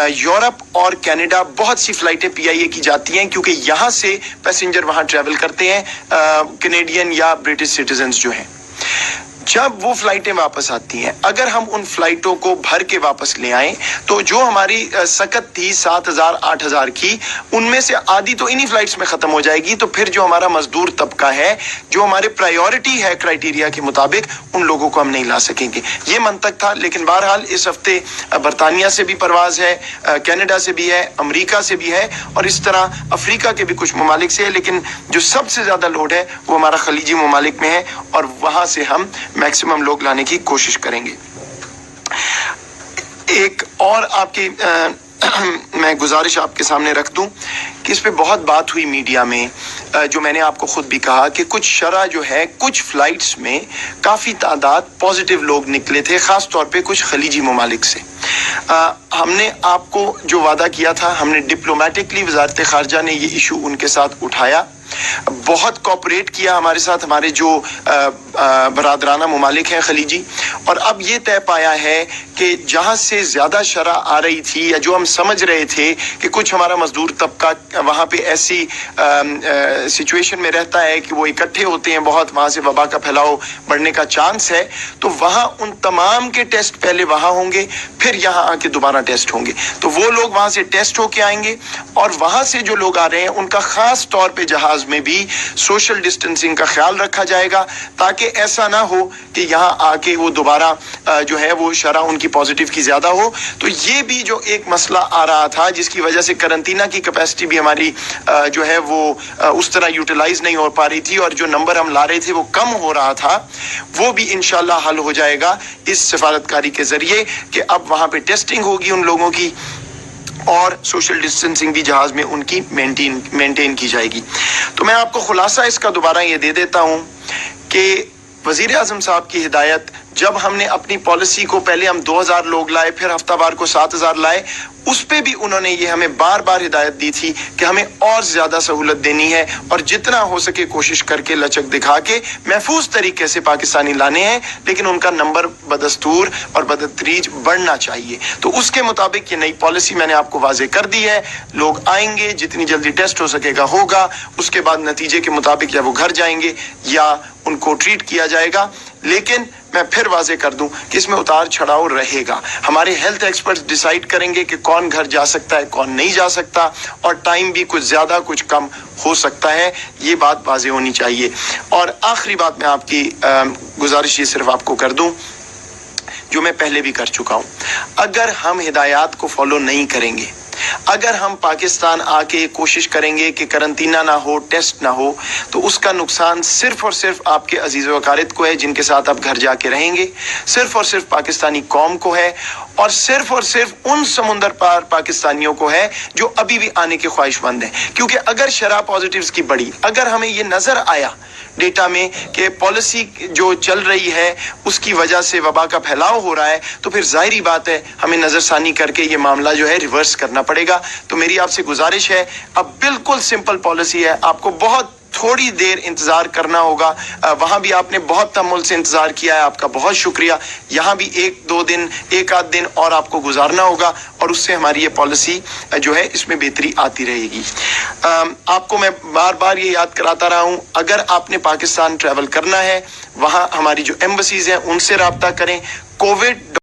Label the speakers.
Speaker 1: Europe और Canada बहुत सी फ्लाइटें PIA की जाती हैं, क्योंकि यहाँ से पैसेंजर वहाँ ट्रैवल करते हैं, कैनेडियन या ब्रिटिश सिटीजन्स जो हैं। जब वो फ्लाइटें वापस आती हैं, अगर हम उन फ्लाइटों को भर के वापस ले आएं, तो जो हमारी सकत थी 7,000 8,000 की, उनमें से आधी तो इन्हीं फ्लाइट्स में खत्म हो जाएगी। तो फिर जो हमारा मजदूर तबका है, जो हमारे प्रायोरिटी है क्राइटेरिया के मुताबिक, उन लोगों को हम नहीं ला सकेंगे। ये मंतक था। लेकिन बहरहाल इस हफ्ते बरतानिया से भी परवाज है, कनाडा से भी है, अमेरिका से भी है, और इस तरह अफ्रीका के भी कुछ ममालिक से है। लेकिन जो सबसे ज्यादा लोड है वो हमारा खलीजी ममालिक में है, और वहां से हम मैक्सिमम लोग लाने की कोशिश करेंगे। एक और आपकी मैं गुजारिश आपके सामने रख दूं कि इस पे बहुत बात हुई मीडिया में, जो मैंने आपको खुद भी कहा कि कुछ शरह जो है, कुछ फ्लाइट्स में काफ़ी तादाद पॉजिटिव लोग निकले थे, ख़ास तौर पे कुछ खलीजी ममालिक से। हमने आपको जो वादा किया था, हमने डिप्लोमेटिकली वजारत ख़ारजा ने ये इशू उनके साथ उठाया, बहुत कोऑपरेट किया हमारे साथ हमारे जो बरादराना ममालिक हैं खलीजी। और अब ये तय पाया है कि जहाँ से ज़्यादा शरह आ रही थी, या जो हम समझ रहे थे कि कुछ हमारा मजदूर तबका वहाँ पे ऐसी सिचुएशन में रहता है कि वो इकट्ठे होते हैं बहुत, वहाँ से वबा का फैलाव बढ़ने का चांस है, तो वहाँ उन तमाम के टेस्ट पहले वहाँ होंगे, फिर यहाँ आके दोबारा टेस्ट होंगे। तो वो लोग वहाँ से टेस्ट होके आएंगे, और वहाँ से जो लोग आ रहे हैं उनका ख़ास तौर पर जहाज़ में भी सोशल डिस्टेंसिंग का ख्याल रखा जाएगा, ताकि ऐसा ना हो कि यहाँ आके वो दोबारा जो है वो शरह उनकी पॉजिटिव की ज्यादा हो। तो ये भी जो एक मसला आ रहा था, जिसकी वजह से करंटीना की कैपेसिटी भी हमारी जो है वो उस तरह यूटिलाइज नहीं हो पा रही थी, और जो नंबर हम ला रहे थे वो कम हो रहा था, वो भी इंशाल्लाह हल हो जाएगा इस सफारतकारी के जरिए कि अब वहाँ पे टेस्टिंग होगी उन लोगों की, और सोशल डिस्टेंसिंग भी जहाज में उनकी मेंटेन की जाएगी। तो मैं आपको खुलासा इसका दोबारा ये दे देता हूँ कि वजीर आजम साहब की हिदायत, जब हमने अपनी पॉलिसी को पहले हम 2,000 लोग लाए, फिर हफ्तावार को 7,000 लाए, उस पे भी उन्होंने ये हमें बार बार हिदायत दी थी कि हमें और ज्यादा सहूलत देनी है, और जितना हो सके कोशिश करके लचक दिखा के महफूज तरीके से पाकिस्तानी लाने हैं, लेकिन उनका नंबर बदस्तूर और बदतरीज बढ़ना चाहिए। तो उसके मुताबिक ये नई पॉलिसी मैंने आपको वाजे कर दी है। लोग आएंगे, जितनी जल्दी टेस्ट हो सकेगा होगा, उसके बाद नतीजे के मुताबिक या वो घर जाएंगे या उनको ट्रीट किया जाएगा। लेकिन मैं फिर वाजे कर दूं कि इसमें उतार चढ़ाव रहेगा। हमारे हेल्थ एक्सपर्ट्स डिसाइड करेंगे कि कौन घर जा सकता है, कौन नहीं जा सकता, और टाइम भी कुछ ज्यादा कुछ कम हो सकता है। ये बात वाजे होनी चाहिए। और आखिरी बात मैं आपकी गुजारिश ये सिर्फ आपको कर दूं, जो मैं पहले भी कर चुका हूं, अगर हम हिदायत को फॉलो नहीं करेंगे, अगर हम पाकिस्तान आके कोशिश करेंगे कि करंटीना ना हो, टेस्ट ना हो, तो उसका नुकसान सिर्फ और सिर्फ आपके अजीज़ व अकारिब को है जिनके साथ आप घर जाके रहेंगे, सिर्फ और सिर्फ पाकिस्तानी कौम को है, और सिर्फ उन समुंदर पार पाकिस्तानियों को है जो अभी भी आने के ख्वाहिशमंद हैं। क्योंकि अगर शरह पॉजिटिव्स की बढ़ी, अगर हमें ये नजर आया डेटा में कि पॉलिसी जो चल रही है उसकी वजह से वबा का फैलाव हो रहा है, तो फिर जाहिर बात है हमें नजरसानी करके ये मामला जो है रिवर्स करना पड़ेगा। तो मेरी आपसे गुजारिश है, अब बिल्कुल सिंपल पॉलिसी है, आपको बहुत थोड़ी देर इंतजार करना होगा। वहां भी आपने बहुत तमुल से इंतजार किया है, आपका बहुत शुक्रिया। यहाँ भी 1-2 दिन, 1 आध दिन और आपको गुजारना होगा, और उससे हमारी ये पॉलिसी जो है इसमें बेहतरी आती रहेगी। आपको मैं बार बार ये याद कराता रहा हूँ, अगर आपने पाकिस्तान ट्रैवल करना है, वहाँ हमारी जो एम्बसीज हैं उनसे राब्ता करें। कोविड